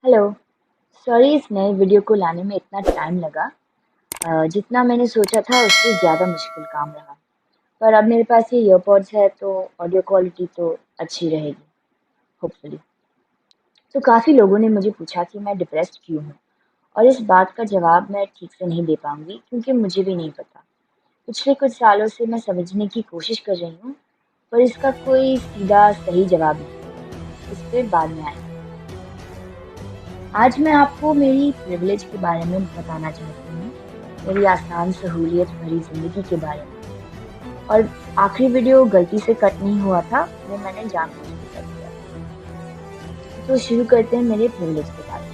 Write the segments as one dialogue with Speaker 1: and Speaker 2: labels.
Speaker 1: Hello. Sorry इस नए video को लाने में इतना टाइम लगा। जितना मैंने सोचा था उससे ज़्यादा मुश्किल काम रहा। पर अब मेरे पास ये ईयरपॉड्स है तो ऑडियो क्वालिटी तो अच्छी रहेगी, होपफुली। तो काफ़ी लोगों ने मुझे पूछा कि मैं डिप्रेस्ड क्यों हूँ, और इस बात का जवाब मैं ठीक से नहीं दे पाऊंगी क्योंकि मुझे भी नहीं पता। पिछले कुछ सालों से मैं समझने की कोशिश कर रही हूँ, पर इसका कोई सीधा सही जवाब नहीं। इस पे बाद में आएंगे। आज मैं आपको मेरी प्रिविलेज के बारे में बताना चाहती हूँ, मेरी आसान सहूलियत भरी ज़िंदगी के बारे में। और आखिरी वीडियो गलती से कट नहीं हुआ था, वो मैंने जानबूझ के कर दिया। तो शुरू करते हैं मेरे प्रिविलेज के बारे में।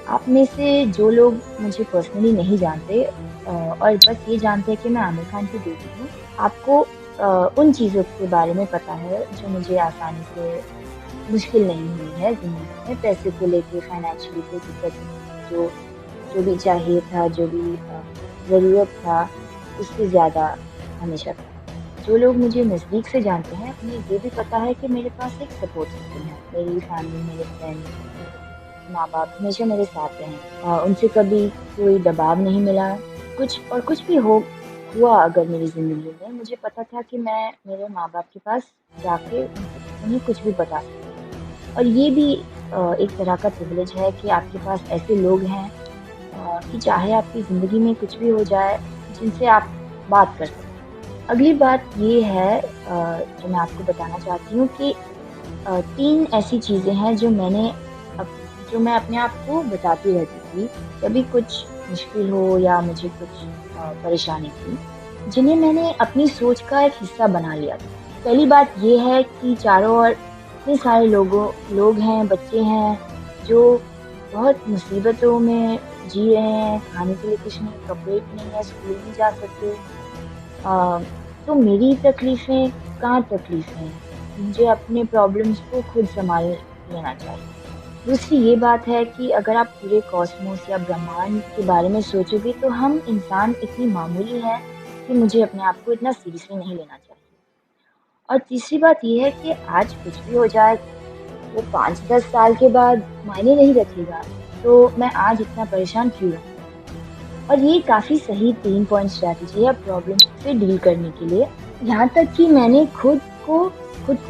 Speaker 1: आप में से जो लोग मुझे पर्सनली नहीं जानते और बस ये जानते हैं कि मैं आमिर खान की बेटी हूँ, आपको उन चीज़ों के बारे में पता है जो मुझे आसानी से मुश्किल नहीं हुई है ज़िंदगी में। पैसे को लेके फाइनेंशियली कोई दिक्कत नहीं, जो जो भी चाहिए था, जो भी ज़रूरत था, उससे ज़्यादा हमेशा था। जो लोग मुझे नज़दीक से जानते हैं, उन्हें ये भी पता है कि मेरे पास एक सपोर्ट सिस्टम है। मेरी फैमिली, मेरे फ्रेंड्स, मेरे माँ-बाप हमेशा मेरे साथ रहे हैं। उनसे कभी कोई दबाव नहीं मिला। कुछ भी हो हुआ अगर मेरी ज़िंदगी में, मुझे पता था कि मैं मेरे माँ-बाप के पास जाके उन्हें कुछ भी बता सकती हूँ। और ये भी एक तरह का प्रिविलेज है कि आपके पास ऐसे लोग हैं कि चाहे आपकी ज़िंदगी में कुछ भी हो जाए, जिनसे आप बात कर सकते हैं। अगली बात ये है जो मैं आपको बताना चाहती हूँ कि 3 ऐसी चीज़ें हैं अप जो मैं अपने आप को बताती रहती थी, कभी कुछ मुश्किल हो या मुझे कुछ परेशानी थी, जिन्हें मैंने अपनी सोच का एक हिस्सा बना लिया था। पहली बात ये है कि चारों ओर इतने सारे लोग हैं, बच्चे हैं, जो बहुत मुसीबतों में जी रहे हैं, खाने के लिए कुछ नहीं, कपड़े भी नहीं है, स्कूल नहीं जा सकते। अ, तो मेरी तकलीफ़ें कहाँ तकलीफ़ें हैं, मुझे अपने प्रॉब्लम्स को खुद सँभाल लेना चाहिए। दूसरी ये बात है कि अगर आप पूरे कॉस्मोस या ब्रह्मांड के बारे में सोचोगे तो हम इंसान इतनी मामूली हैं कि मुझे अपने आप को इतना सीरियसली नहीं लेना चाहिए। और तीसरी बात ये है कि आज कुछ भी हो जाए, वो 5-10 साल के बाद मायने नहीं रखेगा, तो मैं आज इतना परेशान क्यों हूँ? और ये काफ़ी सही 3 पॉइंट स्ट्रैटेजी है प्रॉब्लम से डील करने के लिए। यहाँ तक कि मैंने खुद को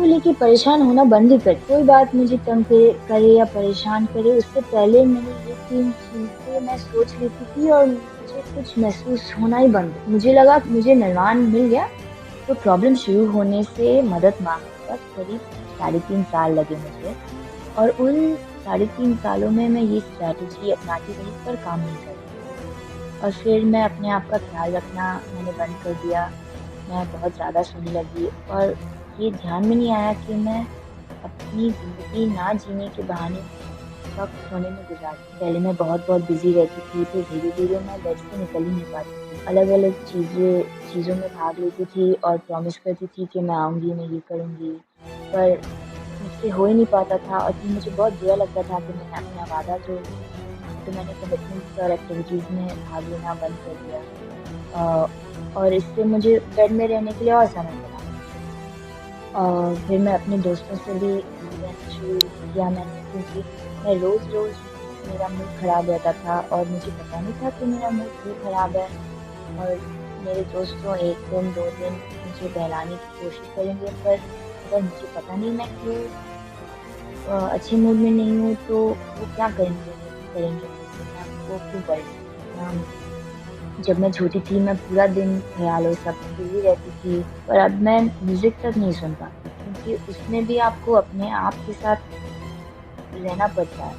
Speaker 1: लेके परेशान होना बंद ही कर दिया। कोई बात मुझे तंग करे या परेशान करे, उससे पहले मैंने ये 3 चीज़ें मैं सोच लेती थी और मुझे कुछ महसूस होना ही बंद। मुझे लगा कि मुझे निर्वाण मिल गया, तो प्रॉब्लम शुरू होने से मदद माँगने तक करीब 3.5 साल लगे मुझे। और उन 3.5 सालों में मैं ये स्ट्रैटेजी अपनाती रही, पर काम नहीं कर पाई। और फिर मैं अपने आप का ख़्याल रखना मैंने बंद कर दिया। मैं बहुत ज़्यादा सोने लगी और ये ध्यान में नहीं आया कि मैं अपनी ज़िंदगी ना जीने के बहाने वक़्त सोने में गुज़ारती। पहले मैं बहुत-बहुत बिज़ी रहती थी, फिर धीरे-धीरे मैं बेड से निकल ही नहीं पाती थी। अलग-अलग चीज़ों में भाग लेती थी और प्रॉमिस करती थी कि मैं आऊँगी, मैं ये करूँगी, पर मुझसे हो ही नहीं पाता था। और फिर मुझे बहुत बुरा लगता था कि मैंने अपना वादा तोड़ दिया। तो मैंने कमिटमेंट्स और एक्टिविटीज़ में भाग लेना बंद कर दिया। अ, और इससे मुझे बेड में रहने के लिए और समय मिला। फिर मैं अपने दोस्तों से भी दूर रहना शुरू किया मैंने, क्योंकि मैं रोज़-रोज़ मेरा मूड ख़राब रहता था और मुझे पता नहीं था कि मेरा मूड क्यों ख़राब है। और मेरे दोस्त तो 1 दिन, 2 दिन मुझे बहलाने की कोशिश करेंगे, पर अगर मुझे पता नहीं मैं क्यों अच्छे मूड में नहीं हूँ, तो वो क्या करेंगे मुझसे, मैं वो क्यों करेंगे? जब मैं छोटी थी, मैं पूरा दिन ख़्यालों सब बिज़ी रहती थी, पर अब मैं म्यूज़िक तक नहीं सुन पाती, क्योंकि उसमें भी आपको अपने आप के साथ रहना पड़ता है।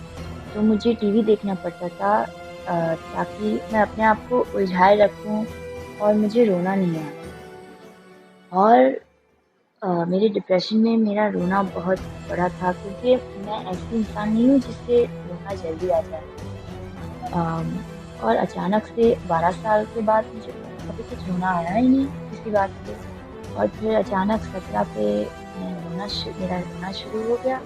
Speaker 1: तो मुझे टीवी देखना पड़ता था ताकि मैं अपने आप को उलझाए रखूँ और मुझे रोना नहीं आए। और मेरे डिप्रेशन में मेरा रोना बहुत बड़ा था, क्योंकि मैं ऐसी इंसान नहीं हूँ जिससे रोना जल्दी आ जाए। अम, और अचानक से 12 साल के बाद मुझे कभी कुछ रोना आया ही नहीं किसी बात पे। और फिर अचानक 17 पे मेरा रोना शुरू हो गया।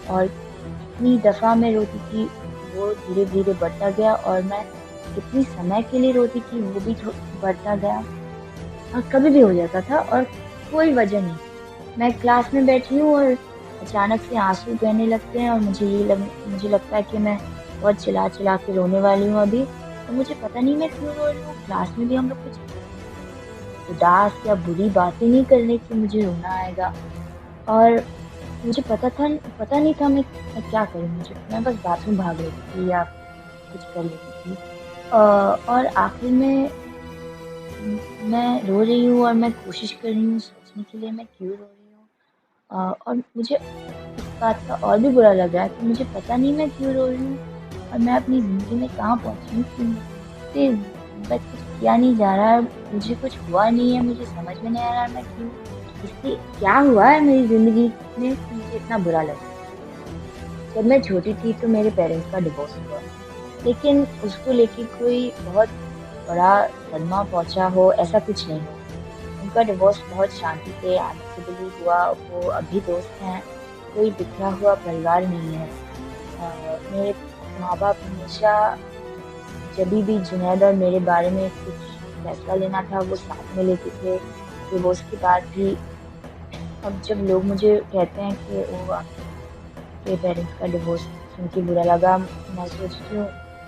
Speaker 1: और जितनी दफ़ा मैं रोती थी, वो धीरे-धीरे बढ़ता गया, और मैं कितनी समय के लिए रोती थी, वो भी बढ़ता गया। और कभी भी हो जाता था और कोई वजह नहीं। मैं क्लास में बैठी हूँ और अचानक से आँसू बहने लगते हैं और मुझे लगता है कि मैं बहुत चिल्ला-चिल्ला के रोने वाली हूँ अभी, और मुझे पता नहीं मैं क्यों रो रही हूँ। क्लास में भी हम लोग कुछ उदास या बुरी बातें नहीं कर रहे कि मुझे रोना आएगा, और मुझे पता नहीं था मैं क्या करूँ? मैं बस बाथरूम भाग रही थी या कुछ कर लेती थी। और आखिर में मैं रो रही हूँ और मैं कोशिश कर रही हूँ सोचने के लिए मैं क्यों रो रही हूँ। और मुझे इस बात का और भी बुरा लग रहा है कि मुझे पता नहीं मैं क्यों रो रही हूँ, और मैं अपनी ज़िंदगी में कहाँ पहुँची हूँ कि मुझसे बस कुछ किया नहीं जा रहा है, मुझे कुछ हुआ नहीं है, मुझे समझ में नहीं आ रहा मैं क्यों, इससे क्या हुआ है मेरी ज़िंदगी में कि मुझे इतना बुरा लग रहा है। जब मैं छोटी थी तो मेरे पेरेंट्स का डिवोर्स हुआ, लेकिन उसको लेके कोई बहुत बड़ा सदमा पहुँचा हो ऐसा कुछ नहीं हुआ। उनका डिवोर्स बहुत शांति से एमिकेबली हुआ, वो अभी दोस्त हैं, कोई बिखरा हुआ परिवार नहीं है। मेरे माँ-बाप हमेशा जभी भी जुनैद और मेरे बारे में कुछ फैसला लेना था वो साथ में लेते थे। डिवोर्स के बाद भी अब जब लोग मुझे कहते हैं कि वो आपके पेरेंट्स का डिवोर्स सुन के बुरा लगा, मैं सोचती हूँ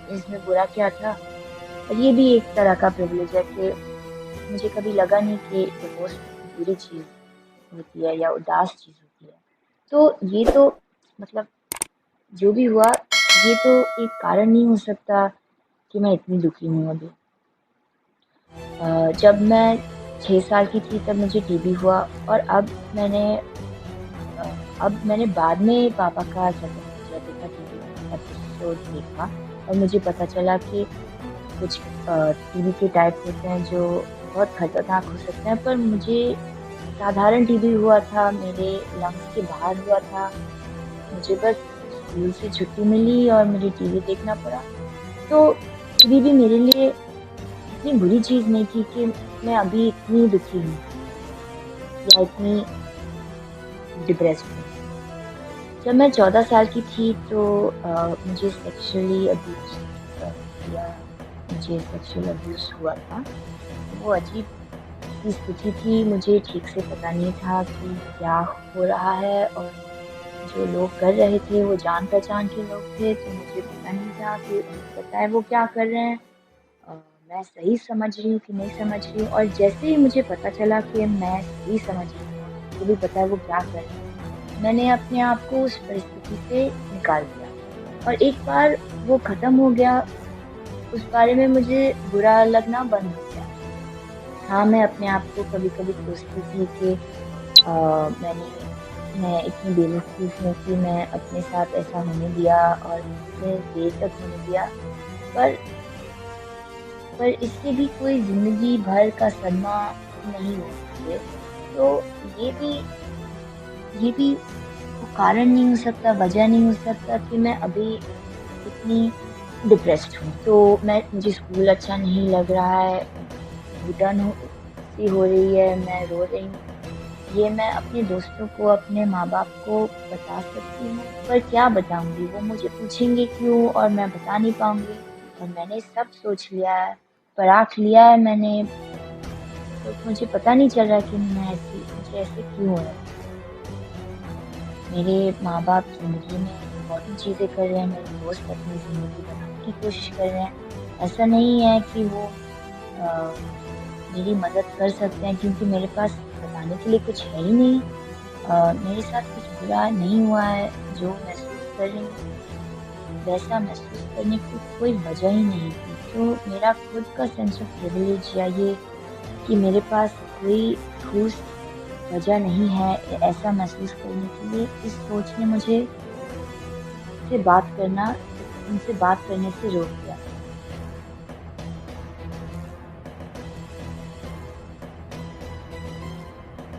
Speaker 1: इसमें बुरा क्या था? और ये भी एक तरह का प्रिविलेज है कि मुझे कभी लगा नहीं कि डिवोर्स बुरी चीज़ होती है या उदास चीज़ होती है। तो ये तो मतलब जो भी हुआ, ये तो एक कारण नहीं हो सकता कि मैं इतनी दुखी हूँ अभी। जब मैं 6 साल की थी तब मुझे टीबी हुआ, और अ, अब मैंने बाद में पापा का सेकंड देखा, टीवी एपिसोड देखा, और मुझे पता चला कि कुछ टीबी के टाइप होते हैं जो बहुत खतरनाक हो सकते हैं, पर मुझे साधारण टीबी हुआ था, मेरे लंग्स के बाहर हुआ था। मुझे बस स्कूल से छुट्टी मिली और मुझे टीवी देखना पड़ा। तो टीबी भी मेरे लिए इतनी बुरी चीज़ नहीं थी कि मैं अभी इतनी दुखी हूँ या इतनी डिप्रेस्ड हूँ। जब मैं 14 साल की थी तो मुझे सेक्सुअली अब्यूज़ किया मुझे सेक्सुअल अब्यूज़ हुआ था। वो अजीब सी स्थिति थी, मुझे ठीक से पता नहीं था कि क्या हो रहा है, और जो लोग कर रहे थे वो जान-पहचान के लोग थे, तो मुझे पता नहीं था कि उन्हें पता है वो क्या कर रहे हैं। अ, मैं सही समझ रही हूँ कि नहीं समझ रही हूँ, और जैसे ही मुझे पता चला कि मैं सही समझ रही हूँ, मुझे भी पता है वो क्या कर रहे हैं, मैंने अपने आप को उस परिस्थिति से निकाल दिया, और एक बार वो ख़त्म हो गया, उस बारे में मुझे बुरा लगना बंद हो गया। हाँ, मैं अपने आप को कभी-कभी कोसती थी कि मैं इतनी बेवकूफ़ हूँ कि मैं अपने साथ ऐसा होने दिया और इतने देर तक होने दिया। पर पर इससे भी कोई ज़िंदगी भर का सदमा नहीं हो सकते। तो ये भी ये भी वो कारण नहीं हो सकता, वजह नहीं हो सकता कि मैं अभी इतनी डिप्रेस्ड हूँ। तो मुझे स्कूल अच्छा नहीं लग रहा है, घुटन सी हो रही है, मैं रो रही हूँ। ये मैं अपने दोस्तों को, अपने माँ-बाप को बता सकती हूँ, पर क्या बताऊँगी? वो मुझे पूछेंगे क्यों और मैं बता नहीं पाऊँगी, और मैंने सब सोच लिया है, पराख लिया है मैंने, तो मुझे पता नहीं चल रहा है कि मुझे ऐसे क्यों हो रहा है। मेरे माँ-बाप ज़िंदगी में इम्पोर्टेंट चीज़ें कर रहे हैं, मेरे दोस्त अपनी ज़िंदगी बनाने की कोशिश कर रहे हैं। ऐसा नहीं है कि वो अ, मेरी मदद कर सकते हैं, क्योंकि मेरे पास बताने के लिए कुछ है ही नहीं। मेरे साथ कुछ बुरा नहीं हुआ है, जो महसूस कर रही हूँ, वैसा महसूस करने की कोई वजह ही नहीं थी। तो मेरा खुद का सेंस ऑफ प्रिविलेज, या ये कि मेरे पास कोई ठोस वजह नहीं है ऐसा महसूस करने के लिए, इस सोच ने मुझे से बात करना उनसे बात करने से रोक दिया।